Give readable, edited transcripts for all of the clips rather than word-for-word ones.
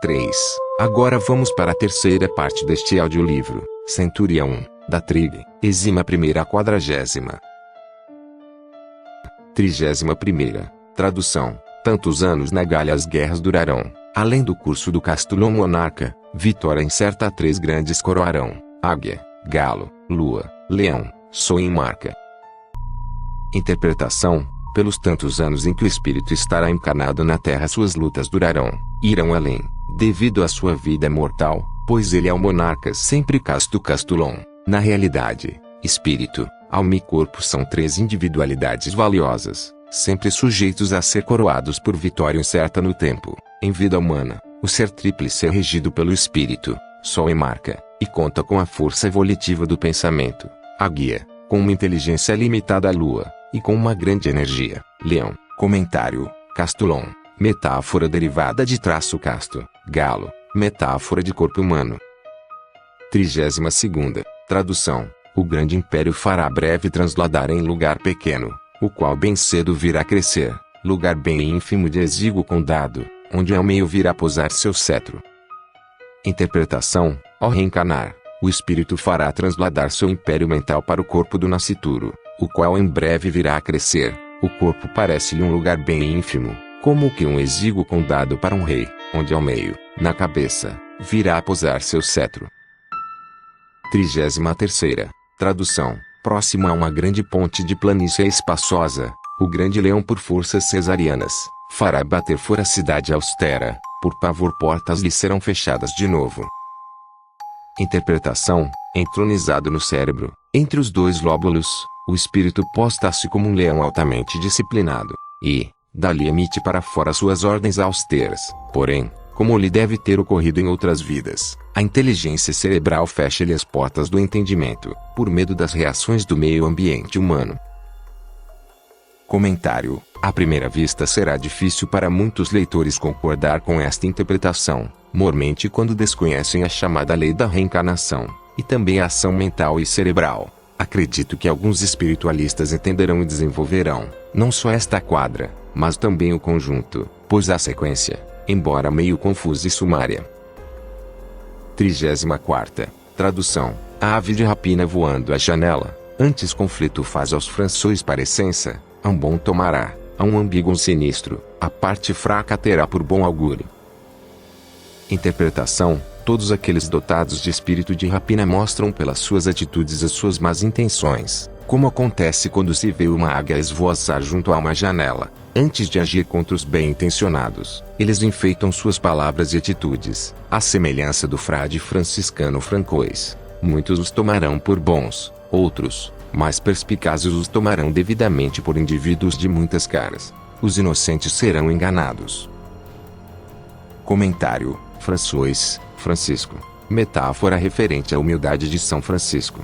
3. Agora vamos para a terceira parte deste audiolivro, Centúria 1, da Trig, Exima Primeira a 40ª. 31ª. Tradução. Tantos anos na Gália as guerras durarão, além do curso do Castulon monarca, vitória incerta a 3 grandes coroarão, águia, galo, lua, leão, sol em marca. Interpretação. Pelos tantos anos em que o espírito estará encarnado na terra suas lutas durarão, irão além, devido à sua vida mortal, pois ele é o monarca sempre casto Castulon. Na realidade, espírito, alma e corpo são 3 individualidades valiosas, sempre sujeitos a ser coroados por vitória incerta no tempo. Em vida humana, o ser tríplice é regido pelo espírito, sol e marca, e conta com a força volitiva do pensamento, a guia, com uma inteligência limitada à lua, e com uma grande energia, leão. Comentário. Castulon, metáfora derivada de traço casto, galo, metáfora de corpo humano. 32ª. Tradução. O grande império fará breve transladar em lugar pequeno, o qual bem cedo virá crescer, lugar bem ínfimo de exíguo condado, onde ao meio virá posar seu cetro. Interpretação. Ao reencarnar, o espírito fará transladar seu império mental para o corpo do nascituro, o qual em breve virá a crescer. O corpo parece-lhe um lugar bem ínfimo, como que um exíguo condado para um rei, onde ao meio, na cabeça, virá a posar seu cetro. 33ª. Tradução. Próximo a uma grande ponte de planície espaçosa, o grande leão por forças cesarianas, fará bater fora a cidade austera, por pavor portas lhe serão fechadas de novo. Interpretação. Entronizado no cérebro, entre os 2 lóbulos, o espírito posta-se como um leão altamente disciplinado, e, dali emite para fora suas ordens austeras. Porém, como lhe deve ter ocorrido em outras vidas, a inteligência cerebral fecha-lhe as portas do entendimento, por medo das reações do meio ambiente humano. Comentário. À primeira vista será difícil para muitos leitores concordar com esta interpretação, mormente quando desconhecem a chamada lei da reencarnação, e também a ação mental e cerebral. Acredito que alguns espiritualistas entenderão e desenvolverão, não só esta quadra, mas também o conjunto, pois a sequência, embora meio confusa e sumária. 34ª. Tradução. A ave de rapina voando à janela, antes conflito faz aos franções parecença, a um bom tomará, a um ambíguo sinistro, a parte fraca terá por bom augúrio. Interpretação. Todos aqueles dotados de espírito de rapina mostram pelas suas atitudes as suas más intenções, como acontece quando se vê uma águia esvoaçar junto a uma janela. Antes de agir contra os bem-intencionados, eles enfeitam suas palavras e atitudes, à semelhança do frade franciscano Francois. Muitos os tomarão por bons, outros, mais perspicazes, os tomarão devidamente por indivíduos de muitas caras. Os inocentes serão enganados. Comentário. François, Francisco. Metáfora referente à humildade de São Francisco.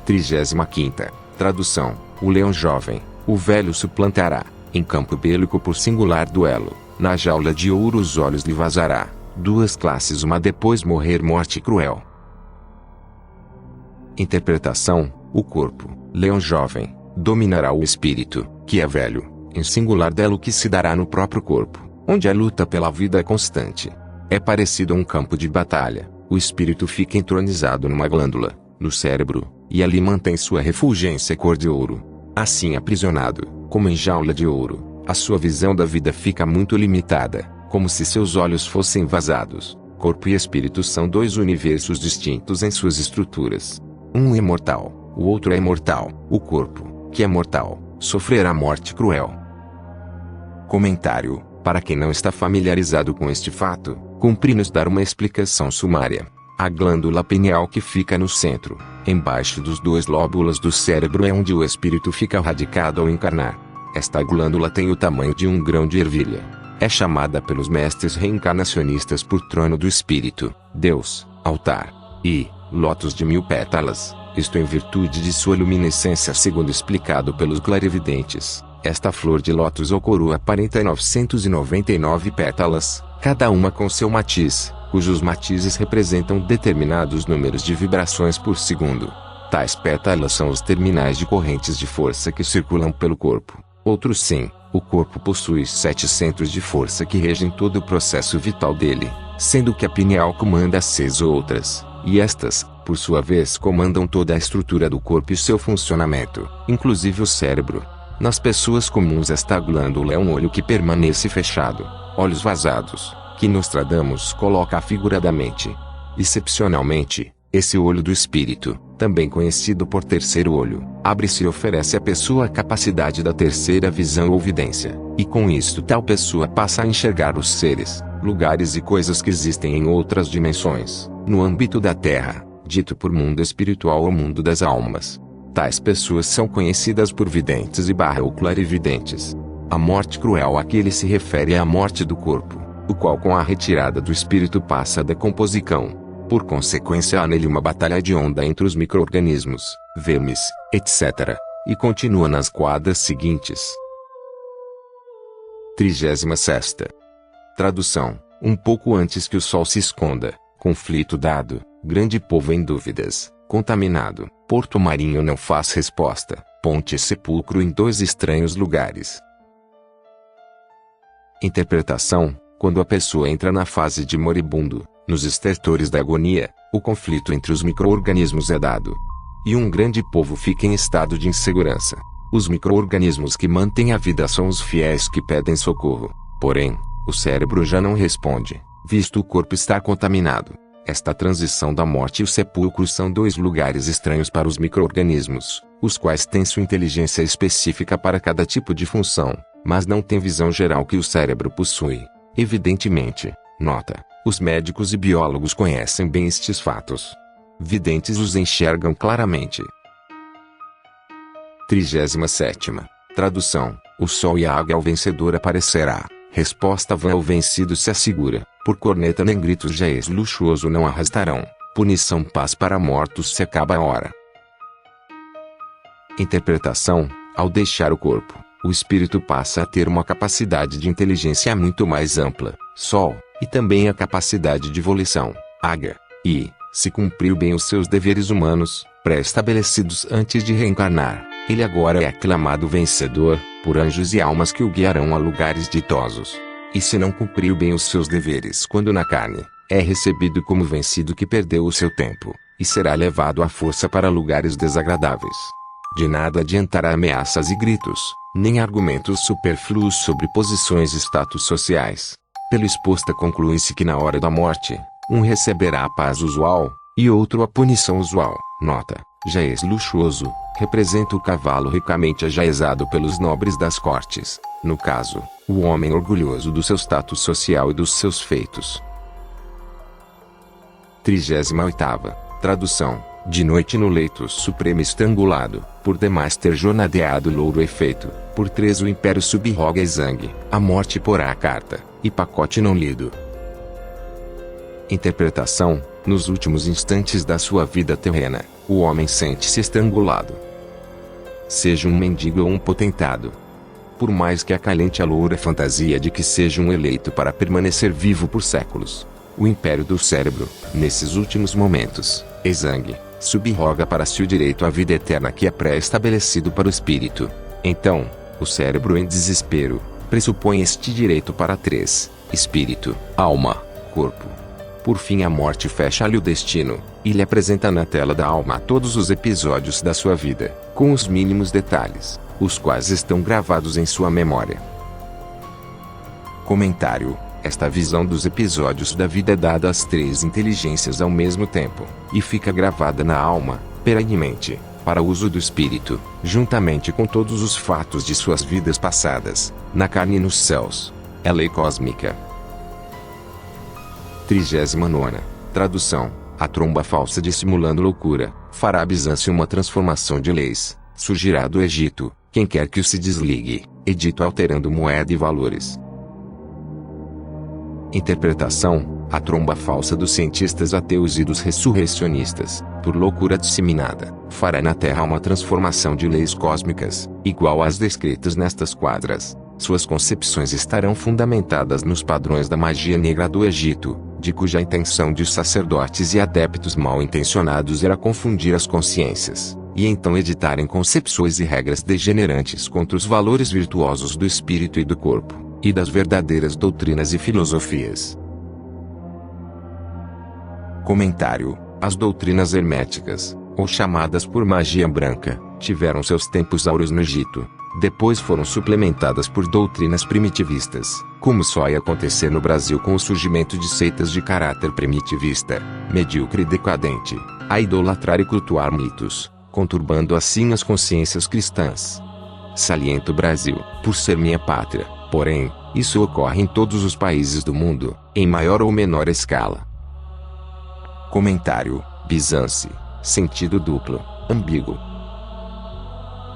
35ª. Tradução. O leão jovem, o velho suplantará, em campo bélico por singular duelo, na jaula de ouro os olhos lhe vazará, 2 classes uma depois morrer morte cruel. Interpretação. O corpo, leão jovem, dominará o espírito, que é velho, em singular duelo que se dará no próprio corpo, onde a luta pela vida é constante. É parecido a um campo de batalha. O espírito fica entronizado numa glândula, no cérebro, e ali mantém sua refulgência cor de ouro. Assim aprisionado, como em jaula de ouro, a sua visão da vida fica muito limitada, como se seus olhos fossem vazados. Corpo e espírito são 2 universos distintos em suas estruturas. Um é mortal, o outro é imortal. O corpo, que é mortal, sofrerá morte cruel. Comentário. Para quem não está familiarizado com este fato, cumpre-nos dar uma explicação sumária. A glândula pineal que fica no centro, embaixo dos 2 lóbulos do cérebro, é onde o espírito fica radicado ao encarnar. Esta glândula tem o tamanho de um grão de ervilha. É chamada pelos mestres reencarnacionistas por trono do espírito, Deus, altar e lótus de 1000 pétalas, isto em virtude de sua luminescência, segundo explicado pelos clarividentes. Esta flor de lótus ou coroa aparenta 999 pétalas, cada uma com seu matiz, cujos matizes representam determinados números de vibrações por segundo. Tais pétalas são os terminais de correntes de força que circulam pelo corpo. Outros sim. O corpo possui 7 centros de força que regem todo o processo vital dele, sendo que a pineal comanda as 6 outras, e estas, por sua vez, comandam toda a estrutura do corpo e seu funcionamento, inclusive o cérebro. Nas pessoas comuns esta glândula é um olho que permanece fechado, olhos vazados, que Nostradamus coloca figuradamente. Excepcionalmente, esse olho do espírito, também conhecido por terceiro olho, abre-se e oferece à pessoa a capacidade da terceira visão ou vidência, e com isto tal pessoa passa a enxergar os seres, lugares e coisas que existem em outras dimensões, no âmbito da Terra, dito por mundo espiritual ou mundo das almas. Tais pessoas são conhecidas por videntes ou clarividentes. A morte cruel a que ele se refere é a morte do corpo, o qual com a retirada do espírito passa a decomposição. Por consequência há nele uma batalha de onda entre os micro-organismos, vermes, etc. E continua nas quadras seguintes. 36ª. Tradução. Um pouco antes que o sol se esconda, conflito dado, grande povo em dúvidas, contaminado, porto marinho não faz resposta, ponte e sepulcro em 2 estranhos lugares. Interpretação. Quando a pessoa entra na fase de moribundo, nos estertores da agonia, o conflito entre os micro-organismos é dado. E um grande povo fica em estado de insegurança. Os micro-organismos que mantêm a vida são os fiéis que pedem socorro. Porém, o cérebro já não responde, visto o corpo estar contaminado. Esta transição da morte e o sepulcro são 2 lugares estranhos para os micro-organismos, os quais têm sua inteligência específica para cada tipo de função, mas não têm visão geral que o cérebro possui. Evidentemente, nota, os médicos e biólogos conhecem bem estes fatos. Videntes os enxergam claramente. 37ª. Tradução. O sol e a águia ao vencedor aparecerá. Resposta vã ao vencido se assegura. Por corneta nem gritos jaez luxuoso não arrastarão. Punição paz para mortos se acaba a hora. Interpretação. Ao deixar o corpo, o espírito passa a ter uma capacidade de inteligência muito mais ampla, sol, e também a capacidade de volição, águia, e, se cumpriu bem os seus deveres humanos, pré-estabelecidos antes de reencarnar, ele agora é aclamado vencedor, por anjos e almas que o guiarão a lugares ditosos. E se não cumpriu bem os seus deveres quando na carne, é recebido como vencido que perdeu o seu tempo, e será levado à força para lugares desagradáveis. De nada adiantará ameaças e gritos, nem argumentos supérfluos sobre posições e status sociais. Pelo exposto conclui-se que na hora da morte, um receberá a paz usual, e outro a punição usual. Nota. Jaez luxuoso, representa o cavalo ricamente ajaezado pelos nobres das cortes, no caso, o homem orgulhoso do seu status social e dos seus feitos. 38ª. Tradução. De noite no leito supremo estrangulado, por demais ter jornadeado louro efeito, por 3 o império subroga exangue, a morte porá a carta, e pacote não lido. Interpretação. Nos últimos instantes da sua vida terrena, o homem sente-se estrangulado. Seja um mendigo ou um potentado. Por mais que acalente a loura fantasia de que seja um eleito para permanecer vivo por séculos, o império do cérebro, nesses últimos momentos, exangue, subroga para si o direito à vida eterna que é pré-estabelecido para o espírito. Então, o cérebro em desespero, pressupõe este direito para 3, espírito, alma, corpo. Por fim a morte fecha-lhe o destino, e lhe apresenta na tela da alma todos os episódios da sua vida, com os mínimos detalhes, os quais estão gravados em sua memória. Comentário. Esta visão dos episódios da vida é dada às 3 inteligências ao mesmo tempo, e fica gravada na alma, perenemente, para uso do espírito, juntamente com todos os fatos de suas vidas passadas, na carne e nos céus. É lei cósmica. 39ª. Tradução. A tromba falsa dissimulando loucura, fará a Bizâncio uma transformação de leis, surgirá do Egito, quem quer que o se desligue, edito alterando moeda e valores. Interpretação. A tromba falsa dos cientistas ateus e dos ressurreicionistas, por loucura disseminada, fará na Terra uma transformação de leis cósmicas, igual às descritas nestas quadras. Suas concepções estarão fundamentadas nos padrões da magia negra do Egito, de cuja intenção de sacerdotes e adeptos mal intencionados era confundir as consciências, e então editarem concepções e regras degenerantes contra os valores virtuosos do espírito e do corpo, e das verdadeiras doutrinas e filosofias. Comentário: as doutrinas herméticas, ou chamadas por magia branca, tiveram seus tempos áureos no Egito. Depois foram suplementadas por doutrinas primitivistas, como só ia acontecer no Brasil com o surgimento de seitas de caráter primitivista, medíocre e decadente, a idolatrar e cultuar mitos, conturbando assim as consciências cristãs. Saliento o Brasil, por ser minha pátria, porém, isso ocorre em todos os países do mundo, em maior ou menor escala. Comentário: Bizance, sentido duplo, ambíguo.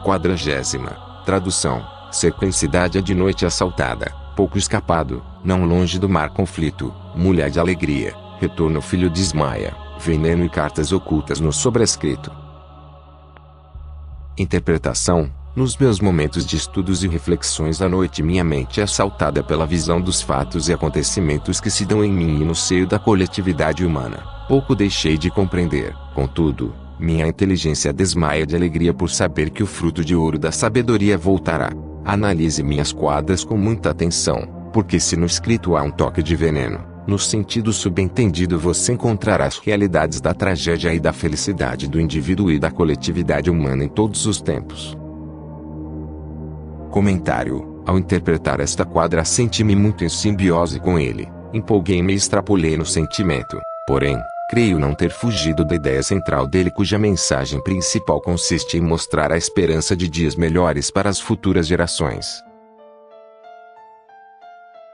40ª. Tradução: sequencidade de noite assaltada, pouco escapado, não longe do mar conflito, mulher de alegria, retorno filho de Ismaia, veneno e cartas ocultas no sobrescrito. Interpretação: nos meus momentos de estudos e reflexões à noite minha mente é assaltada pela visão dos fatos e acontecimentos que se dão em mim e no seio da coletividade humana. Pouco deixei de compreender, contudo, minha inteligência desmaia de alegria por saber que o fruto de ouro da sabedoria voltará. Analise minhas quadras com muita atenção, porque se no escrito há um toque de veneno, no sentido subentendido você encontrará as realidades da tragédia e da felicidade do indivíduo e da coletividade humana em todos os tempos. Comentário: ao interpretar esta quadra senti-me muito em simbiose com ele, empolguei-me e extrapolei no sentimento, porém, creio não ter fugido da ideia central dele cuja mensagem principal consiste em mostrar a esperança de dias melhores para as futuras gerações.